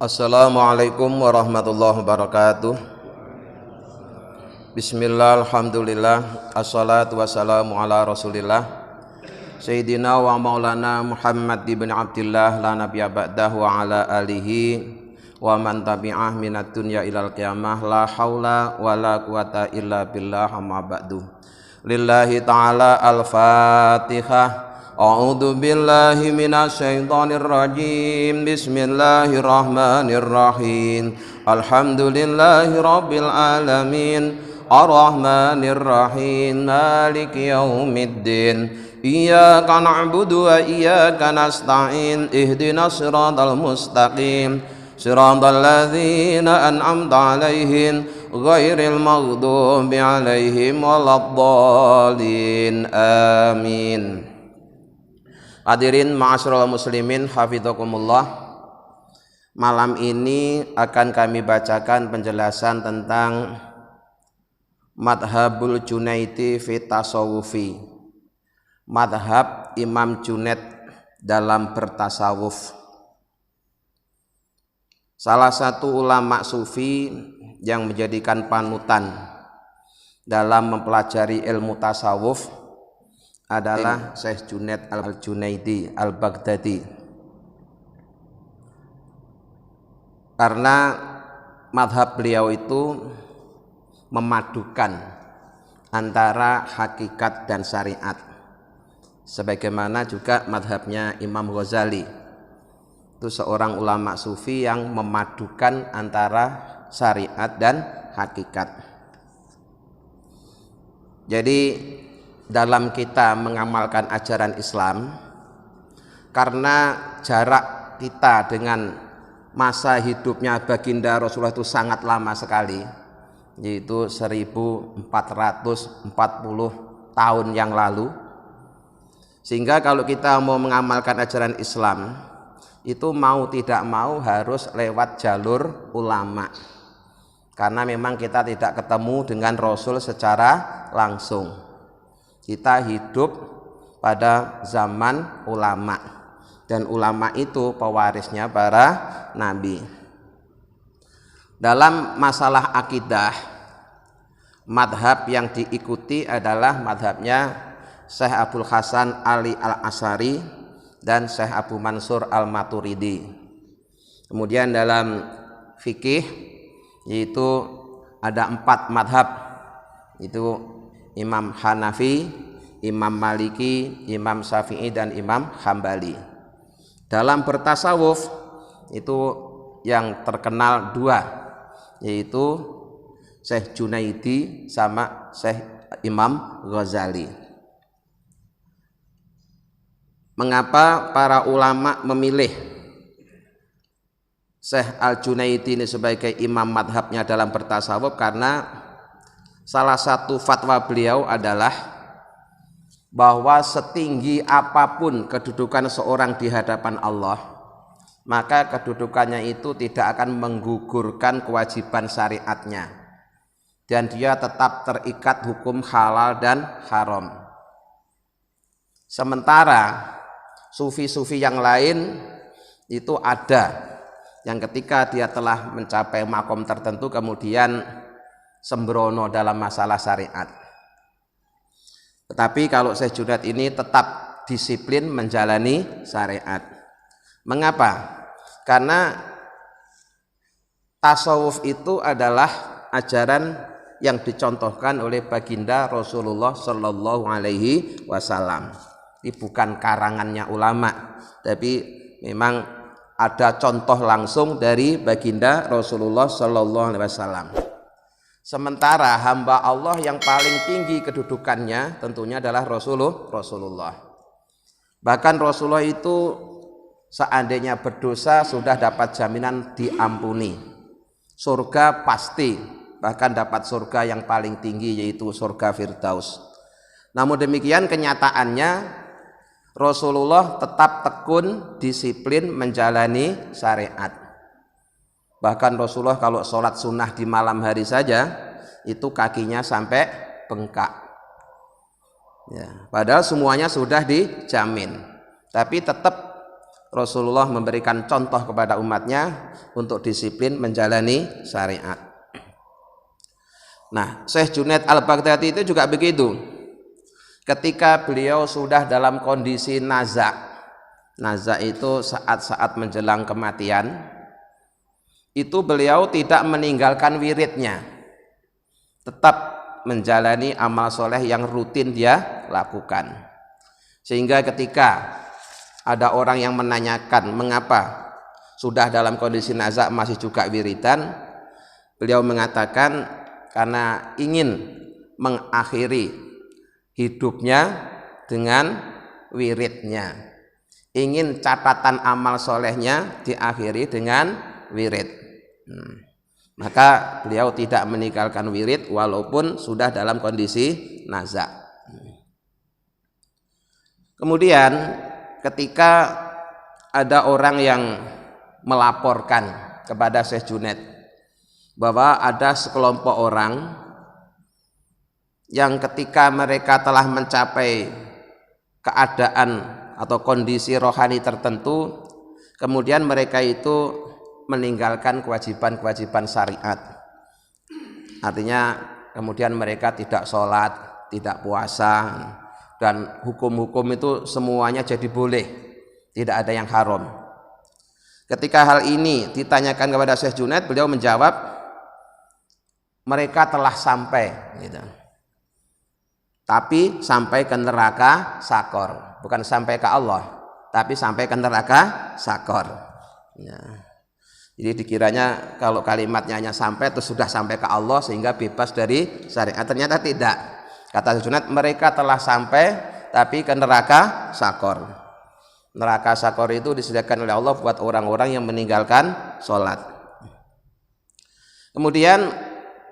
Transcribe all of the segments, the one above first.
Assalamualaikum warahmatullahi wabarakatuh. Bismillah, alhamdulillah, assalatu wassalamu ala rasulillah Sayyidina wa maulana Muhammad ibn Abdillah la nabiyya ba'dahu wa ala alihi wa man tabi'ah minat dunya ilal qiyamah la haula wa la quwata illa billah amma ba'du. Lillahi ta'ala al-fatihah. A'udzu billahi minasy syaithanir rajim. Bismillahirrahmanirrahim. Alhamdulillahi rabbil alamin. Arrahmanir rahim. Maliki yaumiddin. Iyyaka na'budu wa iyyaka nasta'in. Ihdinas siratal mustaqim. Siratal ladzina an'amta 'alaihim ghairil maghdubi 'alaihim waladdallin. Amin. Hadirin ma'asyiral muslimin hafizakumullah. Malam ini akan kami bacakan penjelasan tentang Madhabul Junaidi fi tasawufi. Madhab Imam Junaid dalam bertasawuf. Salah satu ulama sufi yang menjadikan panutan dalam mempelajari ilmu tasawuf adalah Syekh Junaid al-Junaidi al-Baghdadi. Karena madhab beliau itu memadukan antara hakikat dan syariat, sebagaimana juga madhabnya Imam Ghazali, itu seorang ulama sufi yang memadukan antara syariat dan hakikat. Jadi dalam kita mengamalkan ajaran Islam, karena jarak kita dengan masa hidupnya baginda Rasulullah itu sangat lama sekali, yaitu 1440 tahun yang lalu, sehingga kalau kita mau mengamalkan ajaran Islam itu mau tidak mau harus lewat jalur ulama, karena memang kita tidak ketemu dengan Rasul secara langsung. Kita hidup pada zaman ulama, dan ulama itu pewarisnya para nabi. Dalam masalah akidah, madhab yang diikuti adalah madhabnya Syekh Abdul Hasan Ali Al-Asy'ari dan Syekh Abu Mansur Al-Maturidi. Kemudian dalam fikih yaitu ada 4 madhab, itu Imam Hanafi, Imam Maliki, Imam Syafi'i, dan Imam Hambali. Dalam bertasawuf itu yang terkenal 2, yaitu Syekh Junaidi sama Syekh Imam Ghazali. Mengapa para ulama memilih Syekh Al-Junaidi ini sebagai imam madhabnya dalam bertasawuf? Karena salah satu fatwa beliau adalah bahwa setinggi apapun kedudukan seorang di hadapan Allah, maka kedudukannya itu tidak akan menggugurkan kewajiban syariatnya, dan dia tetap terikat hukum halal dan haram. Sementara sufi-sufi yang lain itu ada yang ketika dia telah mencapai makom tertentu kemudian sembrono dalam masalah syariat. Tetapi kalau Syekh Junaid ini tetap disiplin menjalani syariat. Mengapa? Karena tasawuf itu adalah ajaran yang dicontohkan oleh baginda Rasulullah Shallallahu Alaihi Wasallam. Ini bukan karangannya ulama, tapi memang ada contoh langsung dari baginda Rasulullah Shallallahu Alaihi Wasallam. Sementara hamba Allah yang paling tinggi kedudukannya tentunya adalah Rasulullah. Bahkan Rasulullah itu seandainya berdosa sudah dapat jaminan diampuni. Surga pasti, bahkan dapat surga yang paling tinggi yaitu surga Firdaus. Namun demikian kenyataannya Rasulullah tetap tekun disiplin menjalani syariat. Bahkan Rasulullah kalau sholat sunnah di malam hari saja itu kakinya sampai bengkak. Ya, padahal semuanya sudah dijamin, tapi tetap Rasulullah memberikan contoh kepada umatnya untuk disiplin menjalani syariat. Nah, Syekh Junaid Al-Baghdadi itu juga begitu. Ketika beliau sudah dalam kondisi naza itu saat-saat menjelang kematian, itu beliau tidak meninggalkan wiridnya, tetap menjalani amal soleh yang rutin dia lakukan. Sehingga ketika ada orang yang menanyakan mengapa sudah dalam kondisi naza masih juga wiridan, beliau mengatakan karena ingin mengakhiri hidupnya dengan wiridnya, ingin catatan amal solehnya diakhiri dengan wirid. Maka beliau tidak meninggalkan wirid walaupun sudah dalam kondisi naza. Kemudian ketika ada orang yang melaporkan kepada Syekh Junaid bahwa ada sekelompok orang yang ketika mereka telah mencapai keadaan atau kondisi rohani tertentu, kemudian mereka itu meninggalkan kewajiban-kewajiban syariat. Artinya kemudian mereka tidak sholat, tidak puasa, dan hukum-hukum itu semuanya jadi boleh, tidak ada yang haram. Ketika hal ini ditanyakan kepada Syekh Junaid, beliau menjawab, mereka telah sampai gitu. Tapi sampai ke neraka sakor, bukan sampai ke Allah, tapi sampai ke neraka sakor. Ya. Jadi dikiranya kalau kalimatnya hanya sampai itu sudah sampai ke Allah sehingga bebas dari syariat. Ternyata tidak. Kata Junaid, mereka telah sampai tapi ke neraka sakor. Neraka sakor itu disediakan oleh Allah buat orang-orang yang meninggalkan sholat. Kemudian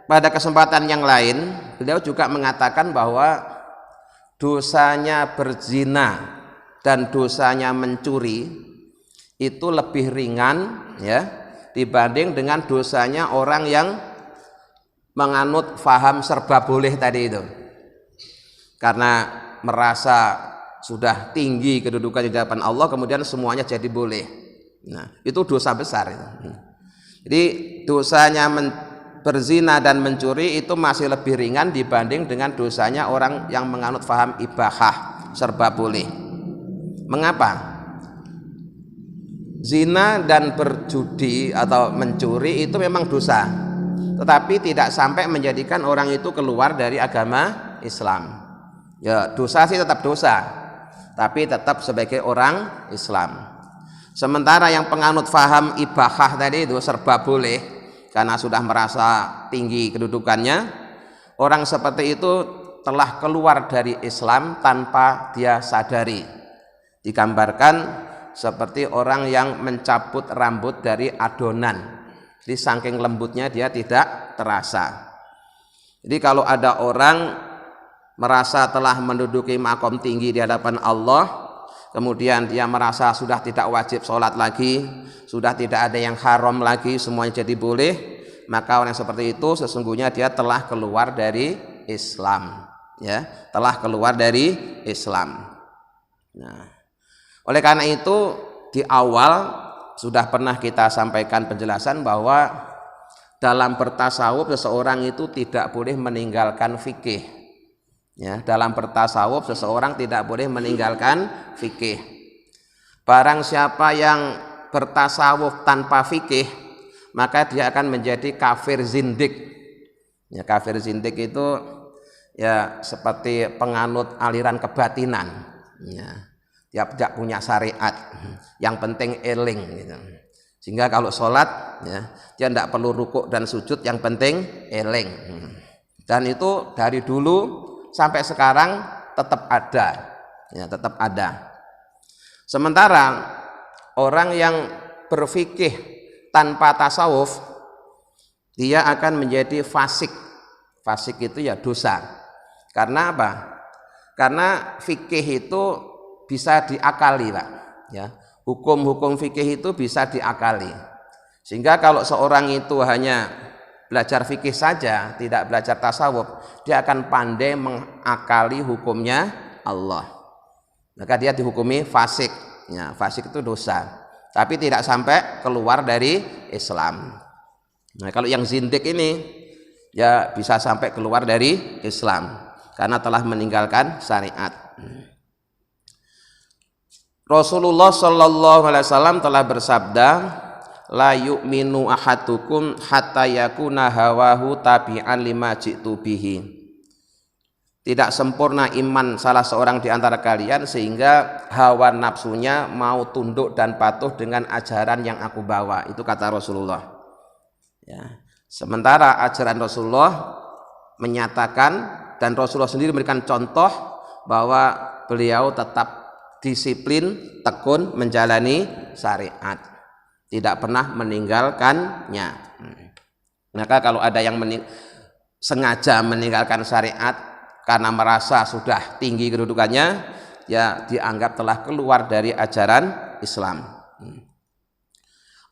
pada kesempatan yang lain, beliau juga mengatakan bahwa dosanya berzina dan dosanya mencuri itu lebih ringan ya dibanding dengan dosanya orang yang menganut faham serba boleh tadi itu. Karena merasa sudah tinggi kedudukan di hadapan Allah, kemudian semuanya jadi boleh. Nah, itu dosa besar itu. Jadi dosanya berzina dan mencuri itu masih lebih ringan dibanding dengan dosanya orang yang menganut faham ibahah, serba boleh. Mengapa? Zina dan berjudi atau mencuri itu memang dosa, tetapi tidak sampai menjadikan orang itu keluar dari agama Islam. Ya, dosa sih tetap dosa, tapi tetap sebagai orang Islam. Sementara yang penganut faham ibahah tadi itu serba boleh, karena sudah merasa tinggi kedudukannya, orang seperti itu telah keluar dari Islam tanpa dia sadari. Digambarkan seperti orang yang mencabut rambut dari adonan, jadi saking lembutnya dia tidak terasa. Jadi kalau ada orang merasa telah menduduki makom tinggi di hadapan Allah, kemudian dia merasa sudah tidak wajib sholat lagi, sudah tidak ada yang haram lagi, semuanya jadi boleh, maka orang seperti itu sesungguhnya dia telah keluar dari Islam, ya, telah keluar dari Islam. Nah, oleh karena itu di awal sudah pernah kita sampaikan penjelasan bahwa dalam bertasawuf seseorang itu tidak boleh meninggalkan fikih. Ya, dalam bertasawuf seseorang tidak boleh meninggalkan fikih. Barang siapa yang bertasawuf tanpa fikih, maka dia akan menjadi kafir zindik. Ya, kafir zindik itu ya seperti penganut aliran kebatinan. Ya, dia tidak punya syariat. Yang penting eling gitu. Sehingga kalau sholat ya, dia tidak perlu rukuk dan sujud, yang penting eling. Dan itu dari dulu sampai sekarang tetap ada, ya, tetap ada. Sementara orang yang berfikih tanpa tasawuf, dia akan menjadi fasik. Fasik itu ya dosa. Karena apa? Karena fikih itu bisa diakali, Pak. Ya, hukum-hukum fikih itu bisa diakali. Sehingga kalau seorang itu hanya belajar fikih saja, tidak belajar tasawuf, dia akan pandai mengakali hukumnya Allah. Maka dia dihukumi fasik, Ya, fasik itu dosa, tapi tidak sampai keluar dari Islam. Nah, kalau yang zindik ini ya bisa sampai keluar dari Islam karena telah meninggalkan syariat. Rasulullah Shallallahu Alaihi Wasallam telah bersabda, la yu'minu ahadukum hatta yakuna hawahu tabi'an lima ji'tu bihi. Tidak sempurna iman salah seorang di antara kalian sehingga hawa nafsunya mau tunduk dan patuh dengan ajaran yang aku bawa. Itu kata Rasulullah. Ya. Sementara ajaran Rasulullah menyatakan dan Rasulullah sendiri memberikan contoh bahwa beliau tetap disiplin, tekun menjalani syariat, tidak pernah meninggalkannya. Maka kalau ada yang sengaja meninggalkan syariat karena merasa sudah tinggi kedudukannya, ya dianggap telah keluar dari ajaran Islam.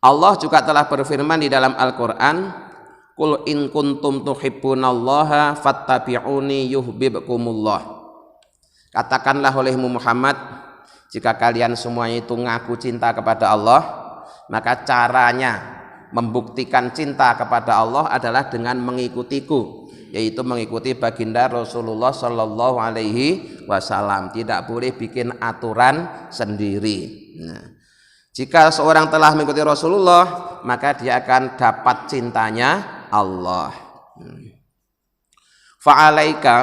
Allah juga telah berfirman di dalam Al-Quran, Qul in kuntum tuhibbunallaha fattabi'uni yuhibbukumullah. Katakanlah olehmu Muhammad, jika kalian semuanya itu ngaku cinta kepada Allah, maka caranya membuktikan cinta kepada Allah adalah dengan mengikutiku, yaitu mengikuti baginda Rasulullah Shallallahu Alaihi Wasallam. Tidak boleh bikin aturan sendiri. Nah, jika seorang telah mengikuti Rasulullah, maka dia akan dapat cintanya Allah. Fa'alaika,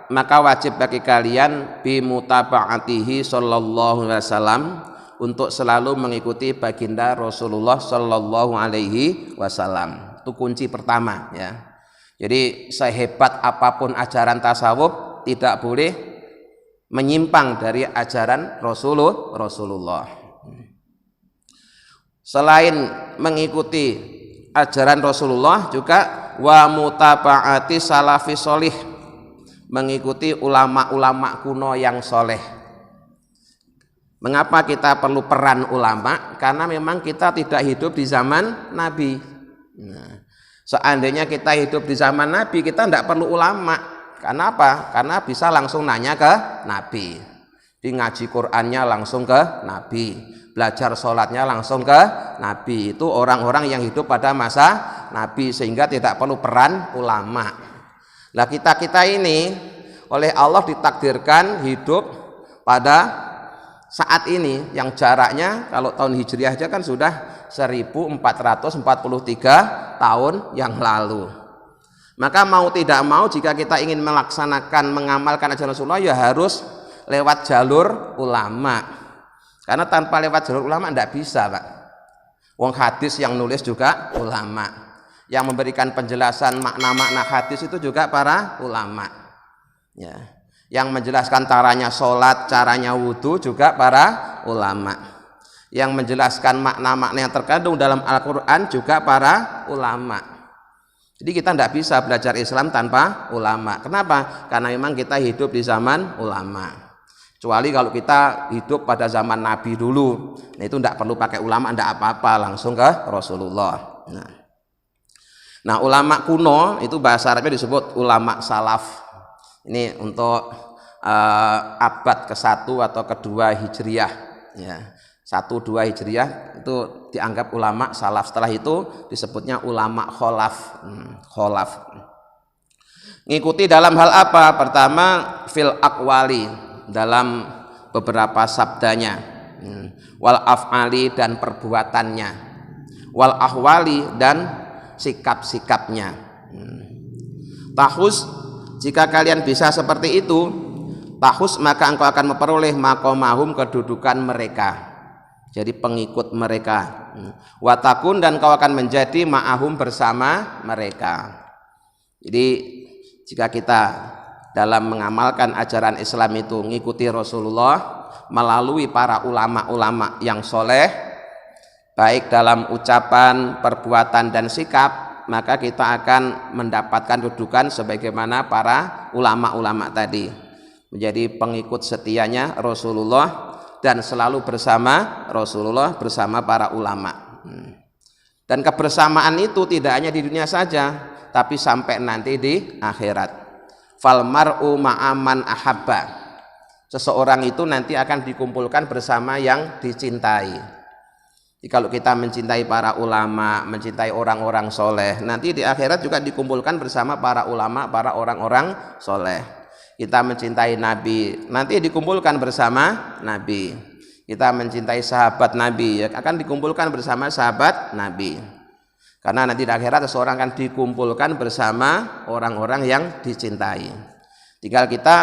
maka wajib bagi kalian bimutaba'atihi sallallahu alaihi wasallam, untuk selalu mengikuti baginda Rasulullah sallallahu alaihi wasallam. Itu kunci pertama ya. Jadi sehebat apapun ajaran tasawuf tidak boleh menyimpang dari ajaran Rasulullah. Selain mengikuti ajaran Rasulullah, juga wa mutaba'ati salafi sholih, mengikuti ulama-ulama kuno yang soleh. Mengapa kita perlu peran ulama? Karena memang kita tidak hidup di zaman Nabi. Nah, seandainya kita hidup di zaman Nabi, kita tidak perlu ulama. Karena apa? Karena bisa langsung nanya ke Nabi. Di ngaji Qur'annya langsung ke Nabi. Belajar sholatnya langsung ke Nabi. Itu orang-orang yang hidup pada masa Nabi, sehingga tidak perlu peran ulama. Nah, kita ini oleh Allah ditakdirkan hidup pada saat ini yang jaraknya kalau tahun Hijriah aja kan sudah 1443 tahun yang lalu. Maka mau tidak mau, jika kita ingin melaksanakan, mengamalkan ajaran Rasulullah, ya harus lewat jalur ulama. Karena tanpa lewat jalur ulama tidak bisa, Pak. Wong hadis yang nulis juga ulama. Yang memberikan penjelasan makna-makna hadis itu juga para ulama. Ya. Yang menjelaskan caranya sholat, caranya wudhu juga para ulama. Yang menjelaskan makna-makna yang terkandung dalam Al-Quran juga para ulama. Jadi kita tidak bisa belajar Islam tanpa ulama. Kenapa? Karena memang kita hidup di zaman ulama. Kecuali kalau kita hidup pada zaman Nabi dulu, nah itu tidak perlu pakai ulama, tidak apa-apa, langsung ke Rasulullah. Nah, ulama kuno itu bahasa Arabnya disebut ulama salaf. Ini untuk abad ke-1 atau ke-2 Hijriah ya. 1-2 Hijriah itu dianggap ulama salaf. Setelah itu disebutnya ulama kholaf. Ngikuti dalam hal apa? Pertama, fil aqwali, dalam beberapa sabdanya, wal af'ali, dan perbuatannya, wal ahwali, dan sikap-sikapnya. Tahus, jika kalian bisa seperti itu, tahus, maka engkau akan memperoleh maqamahum, kedudukan mereka, jadi pengikut mereka. Watakun, dan kau akan menjadi ma'ahum, bersama mereka. Jadi jika kita dalam mengamalkan ajaran Islam itu mengikuti Rasulullah melalui para ulama-ulama yang soleh, baik dalam ucapan, perbuatan, dan sikap, maka kita akan mendapatkan kedudukan sebagaimana para ulama-ulama tadi, menjadi pengikut setianya Rasulullah dan selalu bersama Rasulullah, bersama para ulama. Dan kebersamaan itu tidak hanya di dunia saja, tapi sampai nanti di akhirat. Fal mar'u ma'aman ahabba, seseorang itu nanti akan dikumpulkan bersama yang dicintai. Jadi kalau kita mencintai para ulama, mencintai orang-orang soleh, nanti di akhirat juga dikumpulkan bersama para ulama, para orang-orang soleh. Kita mencintai Nabi, nanti dikumpulkan bersama Nabi. Kita mencintai sahabat Nabi, ya, akan dikumpulkan bersama sahabat Nabi. Karena nanti di akhirat seseorang akan dikumpulkan bersama orang-orang yang dicintai. Tinggal kita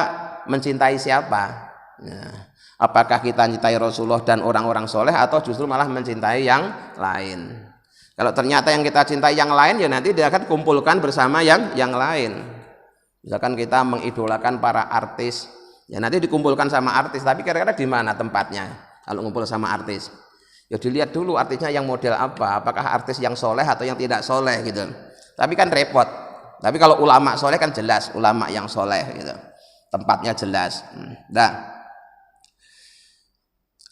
mencintai siapa? Ya. Apakah kita mencintai Rasulullah dan orang-orang soleh atau justru malah mencintai yang lain? Kalau ternyata yang kita cintai yang lain, ya nanti dia akan kumpulkan bersama yang lain. Misalkan kita mengidolakan para artis, ya nanti dikumpulkan sama artis. Tapi kira-kira di mana tempatnya kalau ngumpul sama artis? Ya dilihat dulu artisnya yang model apa. Apakah artis yang soleh atau yang tidak soleh gitu. Tapi kan repot. Tapi kalau ulama soleh kan jelas, ulama yang soleh gitu. Tempatnya jelas. Nah,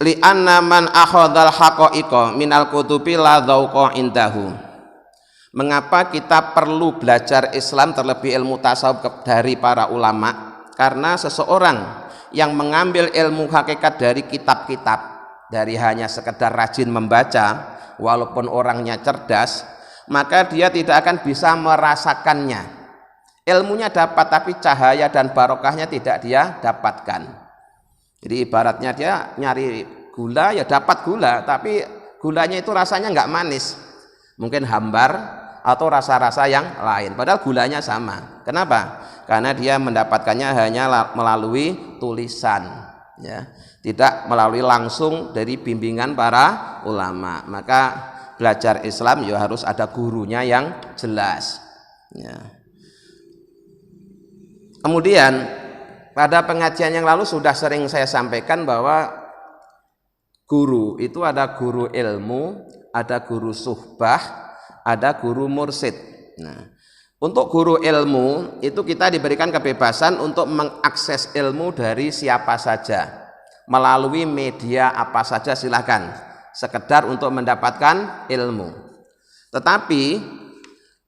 li'anna man akhadhal haqa'iqa minal kutubi la dzauqa indahu. Mengapa kita perlu belajar Islam terlebih ilmu tasawuf dari para ulama? Karena seseorang yang mengambil ilmu hakikat dari kitab-kitab, dari hanya sekedar rajin membaca, walaupun orangnya cerdas, maka dia tidak akan bisa merasakannya. Ilmunya dapat, tapi cahaya dan barokahnya tidak dia dapatkan. Jadi ibaratnya dia nyari gula, ya dapat gula, tapi gulanya itu rasanya nggak manis, mungkin hambar atau rasa-rasa yang lain, padahal gulanya sama. Kenapa? Karena dia mendapatkannya hanya melalui tulisan, ya, tidak melalui langsung dari bimbingan para ulama. Maka belajar Islam ya harus ada gurunya yang jelas, ya. Kemudian pada pengajian yang lalu sudah sering saya sampaikan bahwa guru itu ada guru ilmu, ada guru suhbah, ada guru mursid. Nah, untuk guru ilmu itu kita diberikan kebebasan untuk mengakses ilmu dari siapa saja, melalui media apa saja silakan, sekedar untuk mendapatkan ilmu. Tetapi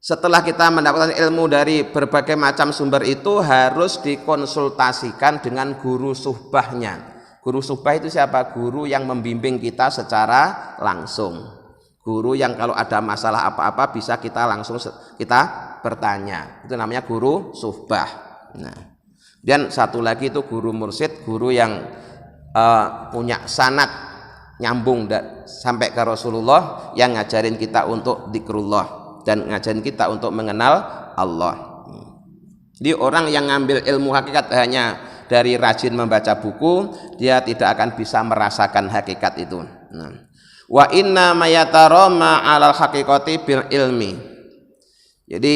setelah kita mendapatkan ilmu dari berbagai macam sumber itu harus dikonsultasikan dengan guru suhbahnya. Guru suhbah itu siapa? Guru yang membimbing kita secara langsung. Guru yang kalau ada masalah apa-apa bisa kita langsung kita bertanya. Itu namanya guru suhbah. Nah, dan satu lagi itu guru mursid, guru yang punya sanad nyambung sampai ke Rasulullah, yang ngajarin kita untuk zikrullah dan ngajarin kita untuk mengenal Allah. Jadi orang yang ngambil ilmu hakikat hanya dari rajin membaca buku, dia tidak akan bisa merasakan hakikat itu. Nah, wa inna mayatarama alal haqiqati bil ilmi. Jadi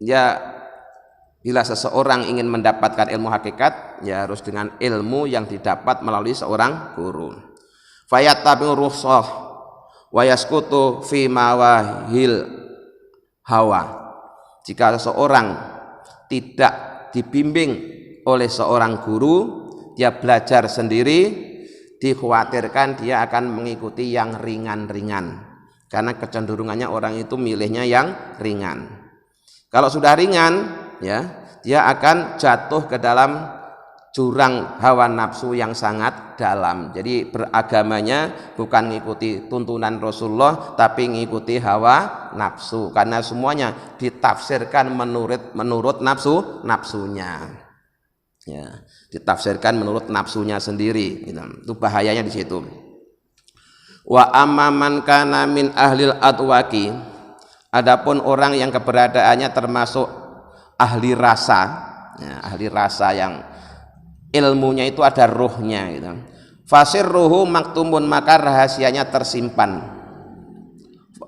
ya, bila seseorang ingin mendapatkan ilmu hakikat, ya harus dengan ilmu yang didapat melalui seorang guru. Fayattabi'u rukhsah wa yaskutu fi mawahil hawa. Jika seseorang tidak dibimbing oleh seorang guru, dia belajar sendiri, dikhawatirkan dia akan mengikuti yang ringan-ringan, karena kecenderungannya orang itu milihnya yang ringan. Kalau sudah ringan, ya, dia akan jatuh ke dalam jurang hawa nafsu yang sangat dalam. Jadi beragamanya bukan mengikuti tuntunan Rasulullah, tapi mengikuti hawa nafsu, karena semuanya ditafsirkan menurut nafsunya. Ya, ditafsirkan menurut nafsunya sendiri. Itu bahayanya di situ. Wa amman kana min ahlil adwaqi. Adapun orang yang keberadaannya termasuk ahli rasa, ya, ahli rasa yang ilmunya itu ada ruhnya gitu. Fasirruhu maktumun, maka rahasianya tersimpan.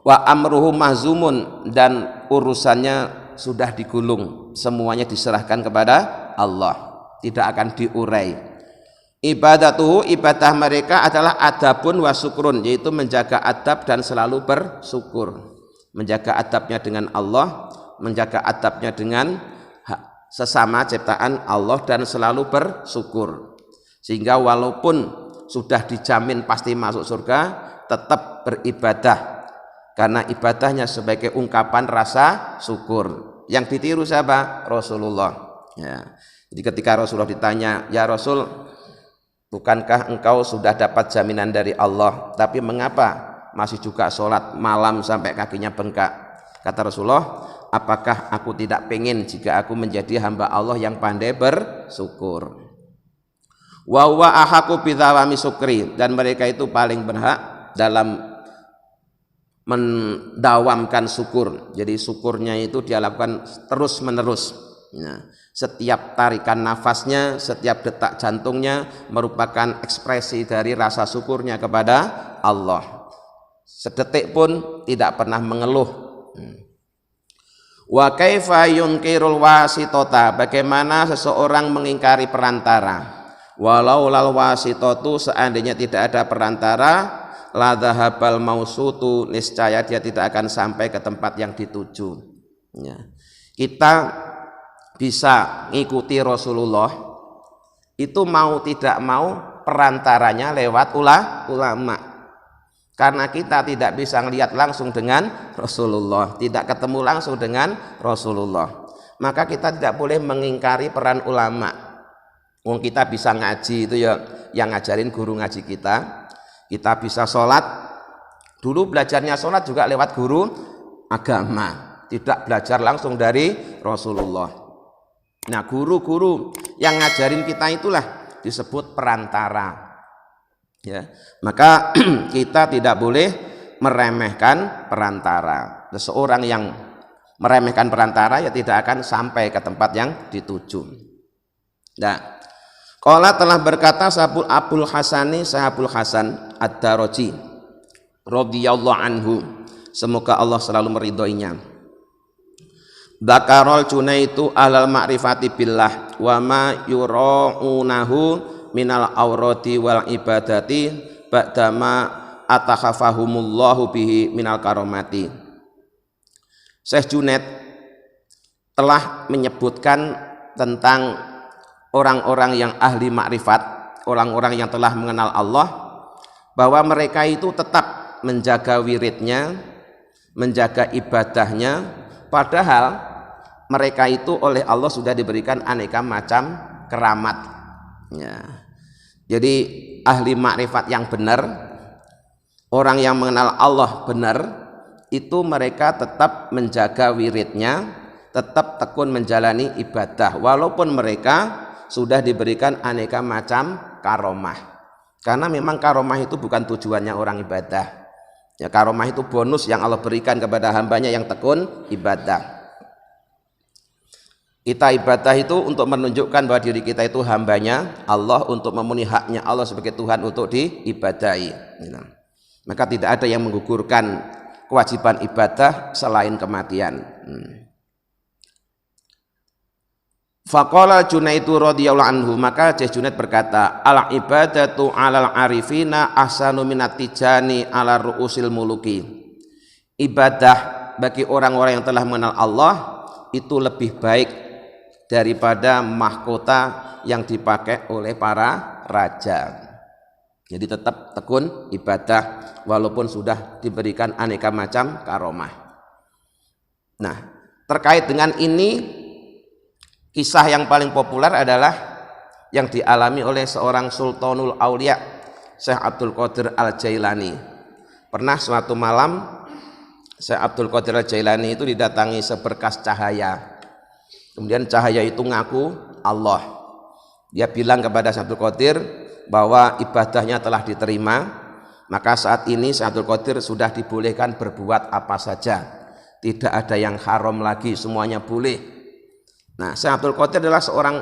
Wa amruhu mahzumun, dan urusannya sudah digulung, semuanya diserahkan kepada Allah, tidak akan diurai. Ibadatuhu, ibadah mereka adalah adabun wa syukrun, yaitu menjaga adab dan selalu bersyukur. Menjaga adabnya dengan Allah, menjaga adabnya dengan sesama ciptaan Allah, dan selalu bersyukur, sehingga walaupun sudah dijamin pasti masuk surga, tetap beribadah, karena ibadahnya sebagai ungkapan rasa syukur. Yang ditiru siapa? Rasulullah, ya. Jadi ketika Rasulullah ditanya, "Ya Rasul, bukankah engkau sudah dapat jaminan dari Allah, tapi mengapa masih juga sholat malam sampai kakinya bengkak?" Kata Rasulullah, "Apakah aku tidak pengen jika aku menjadi hamba Allah yang pandai bersyukur?" Wa huwa ahaqqu bidawami syukri, dan mereka itu paling berhak dalam mendawamkan syukur. Jadi syukurnya itu dia lakukan terus menerus. Nah, setiap tarikan nafasnya, setiap detak jantungnya merupakan ekspresi dari rasa syukurnya kepada Allah. Sedetik pun tidak pernah mengeluh. Wa kaifa yunkirul wasitota, bagaimana seseorang mengingkari perantara. Walau lal wasitotu, seandainya tidak ada perantara, la dhahabal mausutu, niscaya dia tidak akan sampai ke tempat yang dituju. Ya. Kita bisa ngikuti Rasulullah itu mau tidak mau perantaranya lewat ulama, karena kita tidak bisa melihat langsung dengan Rasulullah, tidak ketemu langsung dengan Rasulullah, maka kita tidak boleh mengingkari peran ulama. Wong kita bisa ngaji itu ya yang ngajarin guru ngaji kita bisa sholat, dulu belajarnya sholat juga lewat guru agama, tidak belajar langsung dari Rasulullah. Nah, guru-guru yang ngajarin kita itulah disebut perantara. Ya, maka kita tidak boleh meremehkan perantara. Seseorang yang meremehkan perantara ya tidak akan sampai ke tempat yang dituju. Nah, qala telah berkata Sahabul Abul Hasani, Sahabul Hasan Ad-Daraji radhiyallahu anhu, semoga Allah selalu meridhoinya. Dzakarul Junaidu alal ma'rifati billah wa ma yuraunahu minal aurati wal ibadati ba'dama atakhafahumullahu bihi minal karomati. Syekh Junaid telah menyebutkan tentang orang-orang yang ahli makrifat, orang-orang yang telah mengenal Allah, bahwa mereka itu tetap menjaga wiridnya, menjaga ibadahnya, padahal mereka itu oleh Allah sudah diberikan aneka macam keramat. Ya. Jadi ahli makrifat yang benar, orang yang mengenal Allah benar, itu mereka tetap menjaga wiridnya, tetap tekun menjalani ibadah, walaupun mereka sudah diberikan aneka macam karomah. Karena memang karomah itu bukan tujuannya orang ibadah. Ya, karomah itu bonus yang Allah berikan kepada hambanya yang tekun ibadah. Kita ibadah itu untuk menunjukkan bahwa diri kita itu hambanya Allah, untuk memenuhi haknya Allah sebagai Tuhan untuk diibadahi. Maka tidak ada yang menggugurkan kewajiban ibadah selain kematian. Faqala Junaidu radhiyallahu anhu, maka Syekh Junaid berkata, al ibadatu alal arifina ahsanu minat tijani ala ru'usil muluki. Ibadah bagi orang-orang yang telah mengenal Allah itu lebih baik daripada mahkota yang dipakai oleh para raja. Jadi tetap tekun ibadah walaupun sudah diberikan aneka macam karomah. Nah, terkait dengan ini, kisah yang paling populer adalah yang dialami oleh seorang Sultanul Aulia, Syekh Abdul Qadir Al-Jailani. Pernah suatu malam Syekh Abdul Qadir Al-Jailani itu didatangi seberkas cahaya. Kemudian cahaya itu ngaku Allah. Dia bilang kepada Syekh Abdul Qadir bahwa ibadahnya telah diterima, maka saat ini Syekh Abdul Qadir sudah dibolehkan berbuat apa saja. Tidak ada yang haram lagi, semuanya boleh. Nah, Syekh Abdul Qadir adalah seorang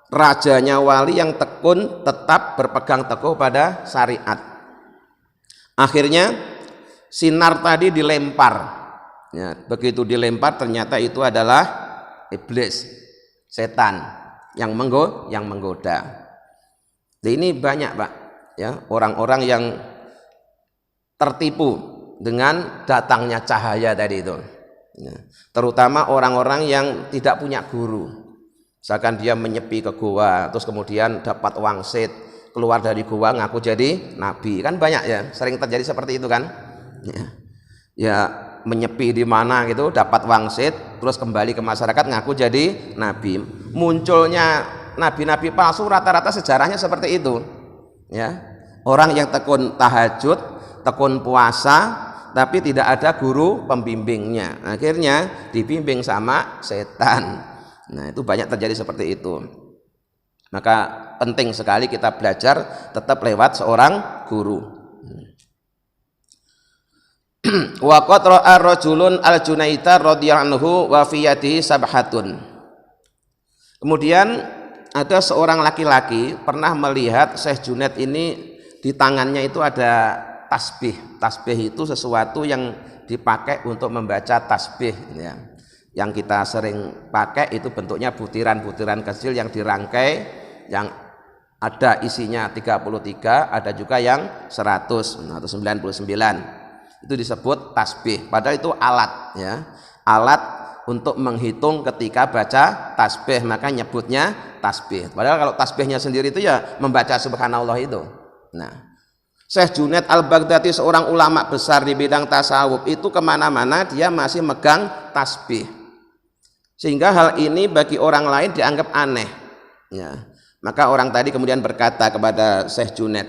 rajanya wali yang tekun, tetap berpegang teguh pada syariat. Akhirnya sinar tadi dilempar. Ya, begitu dilempar ternyata itu adalah iblis, setan yang menggoda. Nah, ini banyak, Pak, ya, orang-orang yang tertipu dengan datangnya cahaya tadi itu. Ya, terutama orang-orang yang tidak punya guru. Misalkan dia menyepi ke gua, terus kemudian dapat wangsit, keluar dari gua ngaku jadi nabi. Kan banyak ya, sering terjadi seperti itu kan. Ya, menyepi di mana gitu, dapat wangsit, terus kembali ke masyarakat ngaku jadi nabi. Munculnya nabi-nabi palsu rata-rata sejarahnya seperti itu, ya. Orang yang tekun tahajud, tekun puasa, tapi tidak ada guru pembimbingnya, akhirnya dibimbing sama setan. Nah, itu banyak terjadi seperti itu. Maka penting sekali kita belajar tetap lewat seorang guru. Wa qad ra'a rajulun al-Junaita radhiyallahu anhu wa fi yadihi sabhatun. Kemudian ada seorang laki-laki pernah melihat Syekh Junaid ini di tangannya itu ada tasbih. Tasbih itu sesuatu yang dipakai untuk membaca tasbih, ya. Yang kita sering pakai itu bentuknya butiran-butiran kecil yang dirangkai, yang ada isinya 33, ada juga yang 100 atau 99. Itu disebut tasbih, padahal itu alat, ya, alat untuk menghitung ketika baca tasbih, maka nyebutnya tasbih. Padahal kalau tasbihnya sendiri itu ya membaca subhanallah itu. Nah, Syekh Junaid al-Baghdadi seorang ulama besar di bidang tasawuf itu kemana-mana dia masih megang tasbih, sehingga hal ini bagi orang lain dianggap aneh, ya. Maka orang tadi kemudian berkata kepada Syekh Junaid,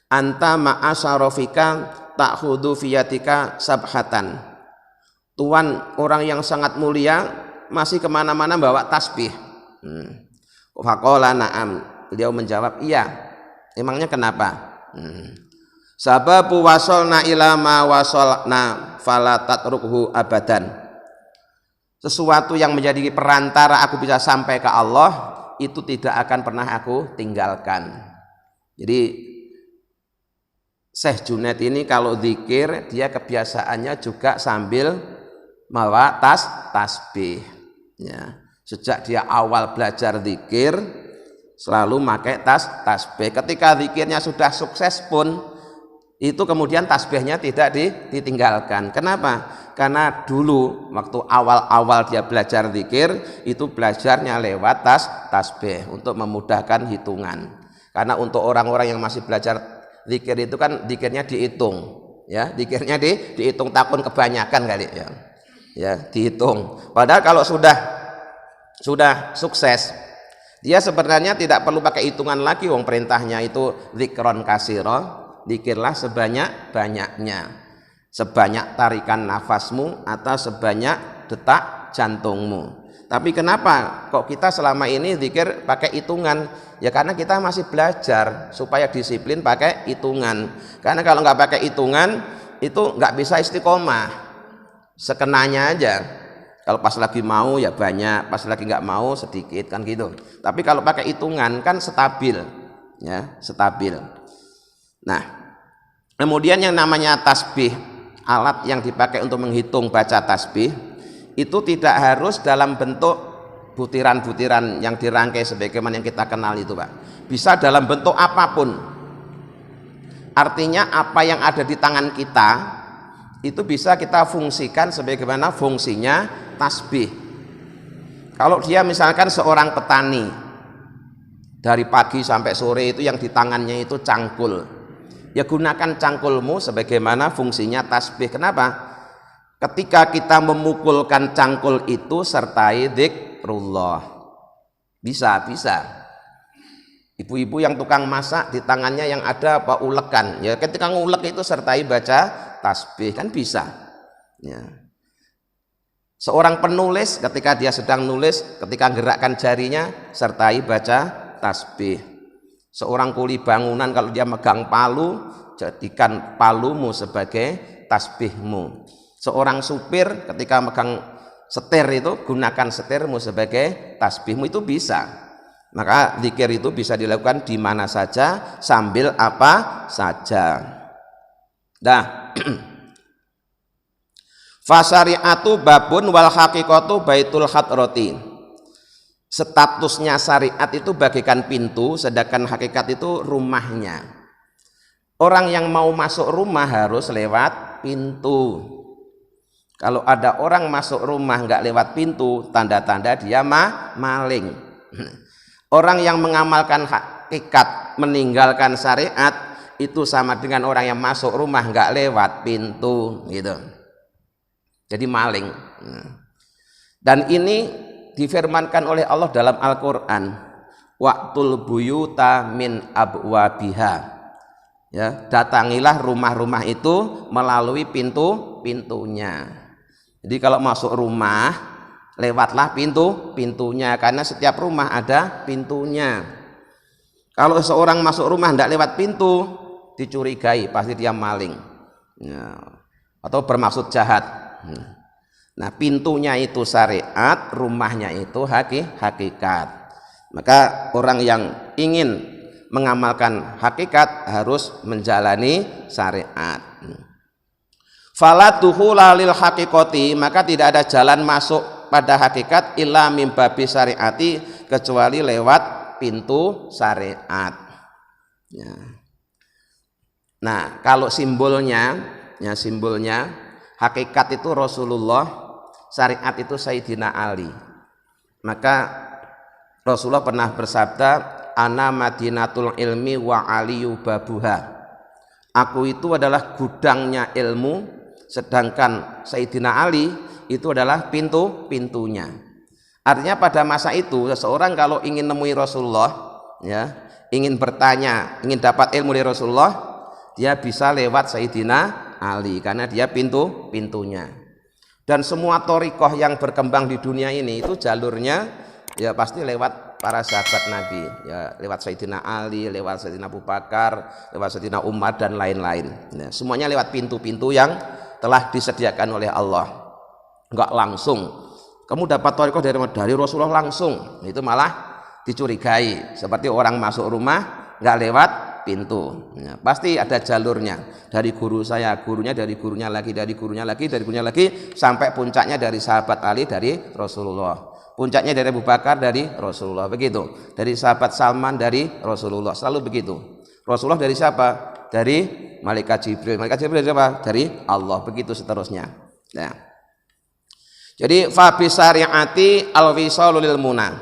anta ma'asarofika ta'khudhu fiyatika sabhatan. Tuan, orang yang sangat mulia masih kemana-mana bawa tasbih. Faqala na'am. Beliau menjawab, iya. Emangnya kenapa? Sababu wasolna ila ma wasolna fala tatrukhu abadan. Sesuatu yang menjadi perantara aku bisa sampai ke Allah, itu tidak akan pernah aku tinggalkan. Jadi Syekh Junaid ini kalau zikir dia kebiasaannya juga sambil bawa tasbih, ya. Sejak dia awal belajar zikir selalu pakai tasbih. Ketika zikirnya sudah sukses pun itu kemudian tasbihnya tidak ditinggalkan. Kenapa? Karena dulu waktu awal-awal dia belajar zikir itu belajarnya lewat tasbih untuk memudahkan hitungan. Karena untuk orang-orang yang masih belajar zikir itu kan zikirnya dihitung, ya, zikirnya dihitung takun kebanyakan kali, ya, ya, dihitung. Padahal kalau sudah sukses, dia sebenarnya tidak perlu pakai hitungan lagi. Wong perintahnya itu zikron kasiro, zikirlah sebanyak-banyaknya, sebanyak tarikan nafasmu atau sebanyak detak jantungmu. Tapi kenapa kok kita selama ini zikir pakai hitungan? Ya karena kita masih belajar supaya disiplin pakai hitungan. Karena kalau nggak pakai hitungan itu nggak bisa istiqomah, sekenanya aja. Kalau pas lagi mau ya banyak, pas lagi nggak mau sedikit, kan gitu. Tapi kalau pakai hitungan kan stabil, ya, stabil. Nah, kemudian yang namanya tasbih, alat yang dipakai untuk menghitung baca tasbih, itu tidak harus dalam bentuk butiran-butiran yang dirangkai sebagaimana yang kita kenal itu, Pak. Bisa dalam bentuk apapun. Artinya apa yang ada di tangan kita itu bisa kita fungsikan sebagaimana fungsinya tasbih. Kalau dia misalkan seorang petani, dari pagi sampai sore itu yang di tangannya itu cangkul, ya gunakan cangkulmu sebagaimana fungsinya tasbih. Kenapa? Ketika kita memukulkan cangkul itu sertai zikrullah. Bisa. Ibu-ibu yang tukang masak di tangannya yang ada apa ulekan, ya ketika ngulek itu sertai baca tasbih, kan bisa, ya. Seorang penulis ketika dia sedang nulis, ketika gerakkan jarinya sertai baca tasbih. Seorang kuli bangunan kalau dia megang palu, jadikan palumu sebagai tasbihmu. Seorang supir ketika megang setir itu gunakan setirmu sebagai tasbihmu, itu bisa. Maka zikir itu bisa dilakukan di mana saja sambil apa saja. Nah, fasariatu babun wal haqiqatu baitul hadrati. Statusnya syariat itu bagaikan pintu, sedangkan hakikat itu rumahnya. Orang yang mau masuk rumah harus lewat pintu. Kalau ada orang masuk rumah nggak lewat pintu, tanda-tanda dia maling. Orang yang mengamalkan hakikat, meninggalkan syariat, itu sama dengan orang yang masuk rumah nggak lewat pintu, gitu. jadi maling. Dan ini difirmankan oleh Allah dalam Al-Qur'an, waqtul buyuta min abwabiha. Ya, datangilah rumah-rumah itu melalui pintunya. Jadi kalau masuk rumah, lewatlah pintunya, karena setiap rumah ada pintunya. Kalau seorang masuk rumah tidak lewat pintu, dicurigai pasti dia maling, ya, atau bermaksud jahat. Nah, pintunya itu syariat, rumahnya itu hakikat. Maka orang yang ingin mengamalkan hakikat harus menjalani syariat. Fala dukhula lil haqiqati, maka tidak ada jalan masuk pada hakikat illa mim babi syariati, kecuali lewat pintu syariat. Ya. Nah, kalau simbolnya hakikat itu Rasulullah, syariat itu Sayyidina Ali. Maka Rasulullah pernah bersabda, ana madinatul ilmi wa aliyu babuha. Aku itu adalah gudangnya ilmu, sedangkan Sayyidina Ali itu adalah pintunya. Artinya pada masa itu seseorang kalau ingin nemui Rasulullah, ya, ingin bertanya, ingin dapat ilmu dari Rasulullah, dia bisa lewat Sayyidina Ali karena dia pintunya. Dan semua thariqah yang berkembang di dunia ini itu jalurnya ya pasti lewat para sahabat Nabi, ya, lewat Sayyidina Ali, lewat Sayyidina Abu Bakar, lewat Sayyidina Umar dan lain-lain. Nah, semuanya lewat pintu-pintu yang telah disediakan oleh Allah. Enggak langsung. Kamu dapat thariqah dari Rasulullah langsung, itu malah dicurigai. Seperti orang masuk rumah enggak lewat pintu. Ya, pasti ada jalurnya. Dari guru saya, gurunya dari gurunya lagi, dari gurunya lagi, dari gurunya lagi, sampai puncaknya dari sahabat Ali, dari Rasulullah. Puncaknya dari Abu Bakar, dari Rasulullah. Begitu. Dari sahabat Salman, dari Rasulullah. Selalu begitu. Rasulullah dari siapa? Dari malaikat Jibril. Malaikat Jibril dari siapa? Dari Allah. Begitu seterusnya. Nah, jadi fa bi syariati al-wisalu lil muna.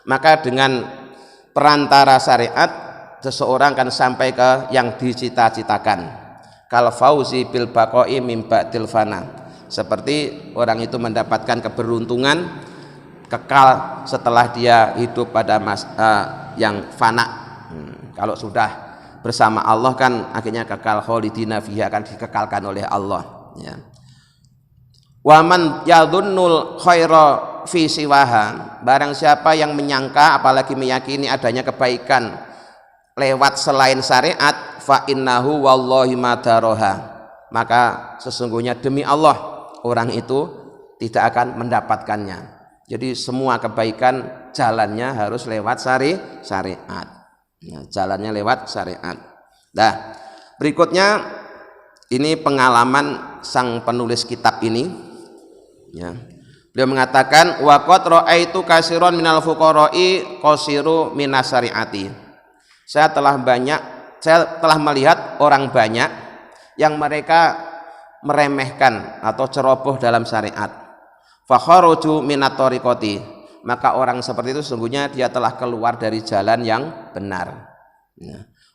Maka dengan perantara syariat seseorang akan sampai ke yang dicita-citakan. Kal fauzi bil baqai mim ba'dil fana. Seperti orang itu mendapatkan keberuntungan kekal setelah dia hidup pada yang fana. Kalau sudah bersama Allah kan akhirnya kekal, khalidina fiha, akan dikekalkan oleh Allah, ya. Wa man yadhunnul khaira fi siwaha, barang siapa yang menyangka apalagi meyakini adanya kebaikan lewat selain syariat, fa innahu wallahi madaroha, maka sesungguhnya demi Allah orang itu tidak akan mendapatkannya. Jadi semua kebaikan jalannya harus lewat syariat. Nah, jalannya lewat syariat. Nah, berikutnya ini pengalaman sang penulis kitab ini, ya. Beliau mengatakan wa qad ra'aitu katsiran minal fuqara'i qasiru minas syariati. Saya telah melihat orang banyak yang mereka meremehkan atau ceroboh dalam syariat. Fa kharaju minat thariqati, maka orang seperti itu sesungguhnya dia telah keluar dari jalan yang benar.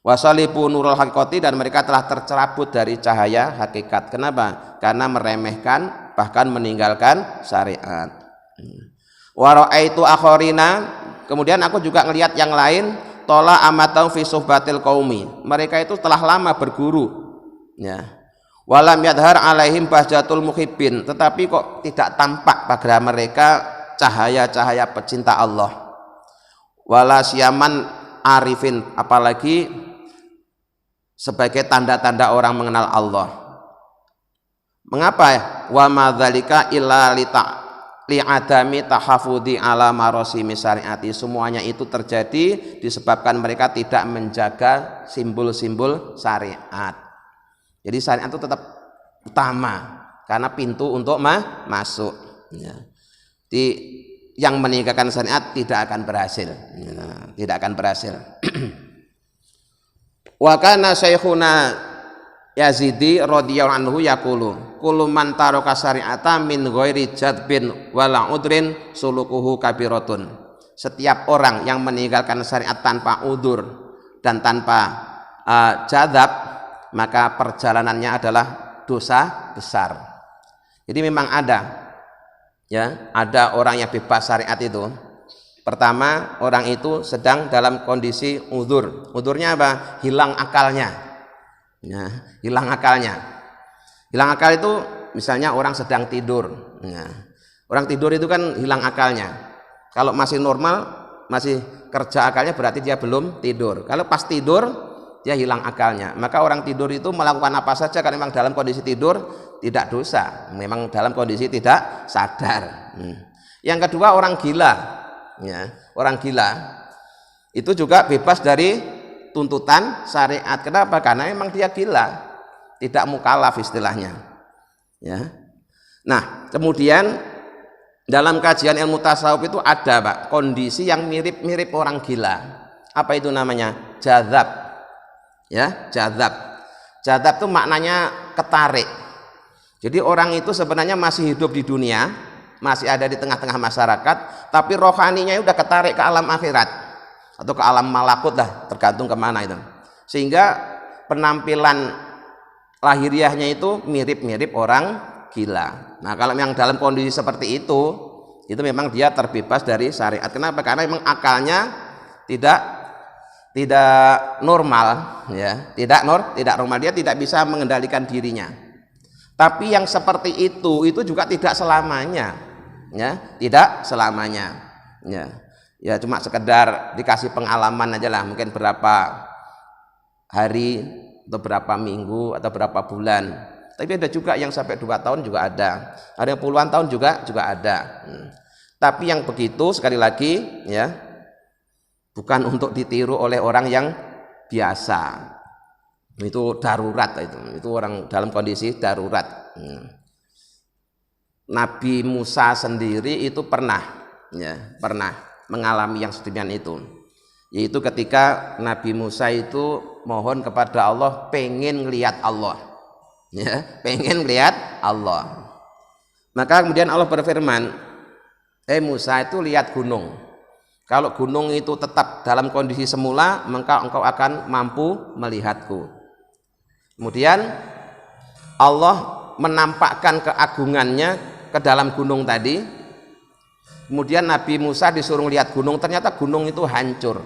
Wasalibu nurul haqiqati, dan mereka telah tercerabut dari cahaya hakikat. Kenapa? Karena meremehkan bahkan meninggalkan syariat. Wa ra'aitu akharina, kemudian aku juga melihat yang lain, tola amatau fi suhbatil qaumi, mereka itu telah lama berguru, ya. Walam yadhar alaihim bahjatul muhibbin, tetapi kok tidak tampak pada mereka cahaya-cahaya pecinta Allah. Wala siyaman arifin, apalagi sebagai tanda-tanda orang mengenal Allah. Mengapa? Wa madzalika illa li'adami tahafudhi ala marasimi syariati, semuanya itu terjadi disebabkan mereka tidak menjaga simbol-simbol syariat. Jadi syariat itu tetap utama karena pintu untuk masuk, ya. Yang meninggalkan syariat tidak akan berhasil, ya, tidak akan berhasil. Wa kana syekhuna Yazidi radhiyallahu anhu yaqulu kullu man taraka syari'ata min ghairi jadbin wala udrin sulukuhu kabiratun. Setiap orang yang meninggalkan syariat tanpa udur dan tanpa jadab, maka perjalanannya adalah dosa besar. Jadi memang ada, ya, ada orang yang bebas syariat itu. Pertama, orang itu sedang dalam kondisi uzur. Uzurnya apa? Hilang akalnya. Ya, hilang akalnya. Hilang akal itu misalnya orang sedang tidur. Ya. Orang tidur itu kan hilang akalnya. Kalau masih normal, masih kerja akalnya, berarti dia belum tidur. Kalau pas tidur, dia hilang akalnya. Maka orang tidur itu melakukan apa saja karena memang dalam kondisi tidur tidak dosa. Memang dalam kondisi tidak sadar. Yang kedua, orang gila. Ya, orang gila itu juga bebas dari tuntutan syariat. Kenapa? Karena memang dia gila, tidak mukallaf istilahnya. Ya. Nah, kemudian dalam kajian ilmu tasawuf itu ada, Pak, kondisi yang mirip-mirip orang gila. Apa itu namanya? Jadzab. Ya, jadzab. Jadzab itu maknanya ketarik. Jadi orang itu sebenarnya masih hidup di dunia, masih ada di tengah-tengah masyarakat, tapi rohaninya udah ketarik ke alam akhirat atau ke alam malakut lah, tergantung kemana itu. Sehingga penampilan lahiriahnya itu mirip-mirip orang gila. Nah, kalau yang dalam kondisi seperti itu memang dia terbebas dari syariat. Kenapa? Karena memang akalnya tidak normal, ya, tidak normal. Dia tidak bisa mengendalikan dirinya. Tapi yang seperti itu juga tidak selamanya, ya, tidak selamanya, ya cuma sekedar dikasih pengalaman aja lah, mungkin berapa hari atau berapa minggu atau berapa bulan. Tapi ada juga yang sampai 2 tahun juga ada yang puluhan tahun juga ada. Tapi yang begitu sekali lagi, ya, bukan untuk ditiru oleh orang yang biasa. Itu darurat, itu orang dalam kondisi darurat. Nabi Musa sendiri itu pernah mengalami yang sedemikian itu, yaitu ketika Nabi Musa itu mohon kepada Allah, pengen lihat Allah, ya, pengen lihat Allah. Maka kemudian Allah berfirman, Musa, itu lihat gunung. Kalau gunung itu tetap dalam kondisi semula, maka engkau akan mampu melihatku. Kemudian Allah menampakkan keagungannya ke dalam gunung tadi. Kemudian Nabi Musa disuruh lihat gunung, ternyata gunung itu hancur.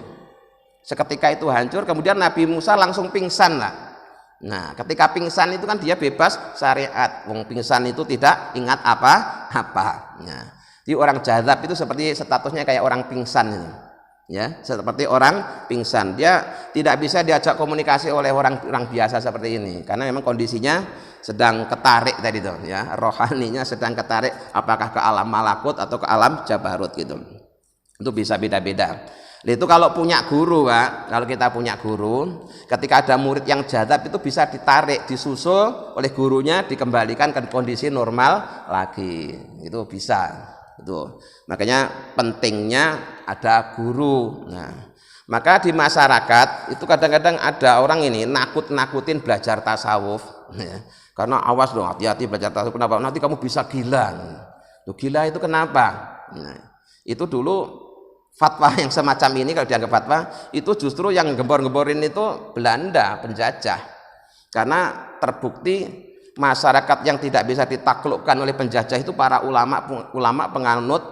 Seketika itu hancur, kemudian Nabi Musa langsung pingsan lah. Nah, ketika pingsan itu kan dia bebas syariat. Wong pingsan itu tidak ingat apa-apa. Nah, jadi orang jadzab itu seperti statusnya kayak orang pingsan itu. Ya, seperti orang pingsan, dia tidak bisa diajak komunikasi oleh orang biasa seperti ini, karena memang kondisinya sedang ketarik tadi itu, ya, rohaninya sedang ketarik, apakah ke alam malakut atau ke alam jabarut gitu. Itu bisa beda-beda. Itu kalau punya guru, Pak, kalau kita punya guru, ketika ada murid yang jadzab itu bisa ditarik, disusul oleh gurunya, dikembalikan ke kondisi normal lagi, itu bisa. Itu makanya pentingnya ada guru. Nah, maka di masyarakat itu kadang-kadang ada orang ini nakut-nakutin belajar tasawuf, ya. Karena awas dong, hati-hati belajar tasawuf. Kenapa? Nanti kamu bisa gila. Loh, gila itu kenapa? Nah, itu dulu fatwa yang semacam ini, kalau dianggap fatwa, itu justru yang gembor-gemborin itu Belanda penjajah. Karena terbukti masyarakat yang tidak bisa ditaklukkan oleh penjajah itu para ulama penganut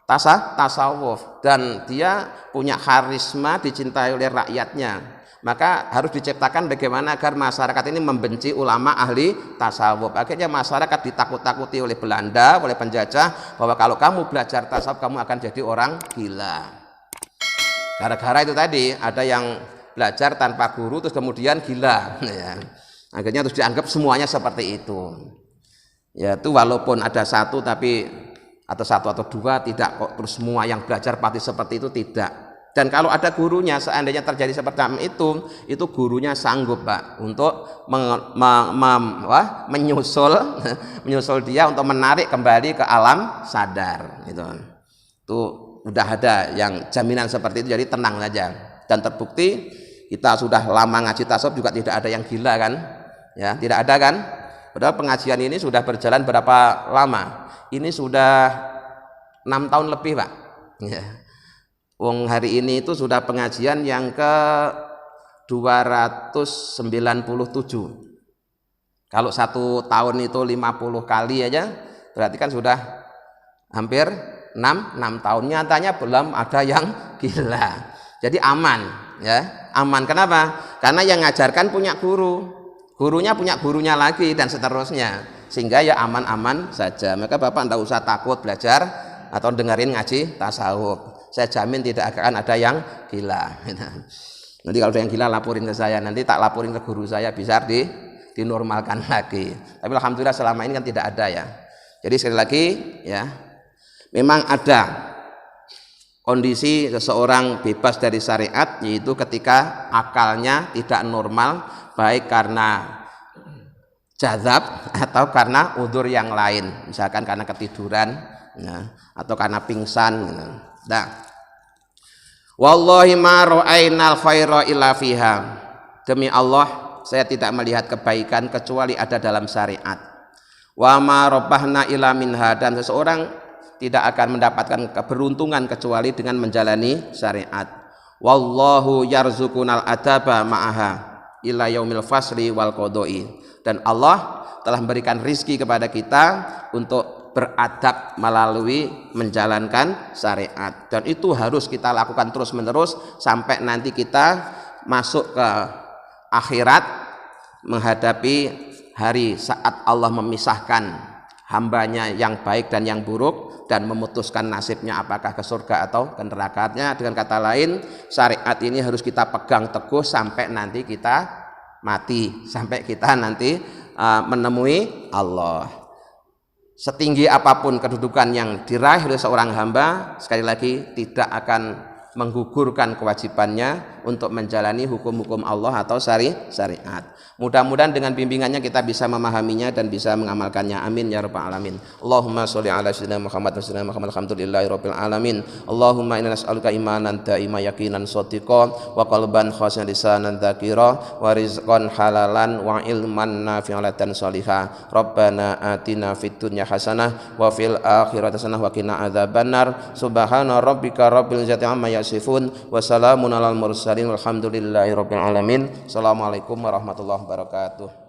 tasawuf, dan dia punya karisma, dicintai oleh rakyatnya. Maka harus diciptakan bagaimana agar masyarakat ini membenci ulama ahli tasawuf. Akhirnya masyarakat ditakut-takuti oleh Belanda, oleh penjajah, bahwa kalau kamu belajar tasawuf kamu akan jadi orang gila. Gara-gara itu tadi ada yang belajar tanpa guru terus kemudian gila, ya. Akhirnya terus dianggap semuanya seperti itu. Ya, itu walaupun ada satu atau dua, tidak kok terus semua yang belajar pasti seperti itu, tidak. Dan kalau ada gurunya, seandainya terjadi seperti itu gurunya sanggup, Pak, untuk menyusul dia untuk menarik kembali ke alam sadar. Itu udah ada yang jaminan seperti itu, jadi tenang saja. Dan terbukti kita sudah lama ngaji tasawuf juga tidak ada yang gila kan? Ya, tidak ada kan? Padahal pengajian ini sudah berjalan berapa lama? Ini sudah 6 tahun lebih, Pak. Ya. Wong hari ini itu sudah pengajian yang ke 297. Kalau 1 tahun itu 50 kali aja, Berarti kan sudah hampir 6 tahun. Nyatanya belum ada yang gila. Jadi aman, ya. Aman. Kenapa? Karena yang ngajarkan punya guru. Gurunya punya gurunya lagi dan seterusnya. Sehingga ya aman-aman saja. Maka Bapak tidak usah takut belajar atau dengerin ngaji tasawuf. Saya jamin tidak akan ada yang gila. Nanti kalau ada yang gila laporin ke saya, nanti tak laporin ke guru saya, bisa dinormalkan lagi. Tapi alhamdulillah selama ini kan tidak ada ya. Jadi sekali lagi ya, memang ada kondisi seseorang bebas dari syariat, yaitu ketika akalnya tidak normal, baik karena jazab atau karena udzur yang lain, misalkan karena ketiduran ya, atau karena pingsan gitu. Nah, wallahi ma ra'ainal khaira illa fiha. Demi Allah, saya tidak melihat kebaikan kecuali ada dalam syariat. Wa ma rabbahna illa minha, dan seseorang tidak akan mendapatkan keberuntungan kecuali dengan menjalani syariat. Wallahu yarzuqunal adaba ma'aha ila yaumil fasli wal qodoi. Dan Allah telah memberikan rizki kepada kita untuk beradab melalui menjalankan syariat, dan itu harus kita lakukan terus menerus sampai nanti kita masuk ke akhirat, menghadapi hari saat Allah memisahkan hambanya yang baik dan yang buruk dan memutuskan nasibnya apakah ke surga atau ke nerakanya. Dengan kata lain, syariat ini harus kita pegang teguh sampai nanti kita mati, sampai kita nanti menemui Allah. Setinggi apapun kedudukan yang diraih oleh seorang hamba, sekali lagi tidak akan menggugurkan kewajibannya untuk menjalani hukum-hukum Allah atau syariat. Mudah-mudahan dengan bimbingannya kita bisa memahaminya dan bisa mengamalkannya. Amin ya rabbal alamin. Allahumma sholli ala sayyidina Muhammad wa sallam Muhammad alhamdulillahi rabbil alamin. Allahumma inna nas'aluka imanan daima yaqinan shadiqan wa qalban khashian lisanan dzakira wa rizqan halalan wa ilman nafi'an shaliha. Rabbana atina fid dunya hasanah wa fil akhirati hasanah wa qina adzabannar. Subhana rabbika rabbil izzati amma yasifun wa salamun alal mursalin walhamdulillahi rabbil alamin. Assalamualaikum warahmatullahi wabarakatuh.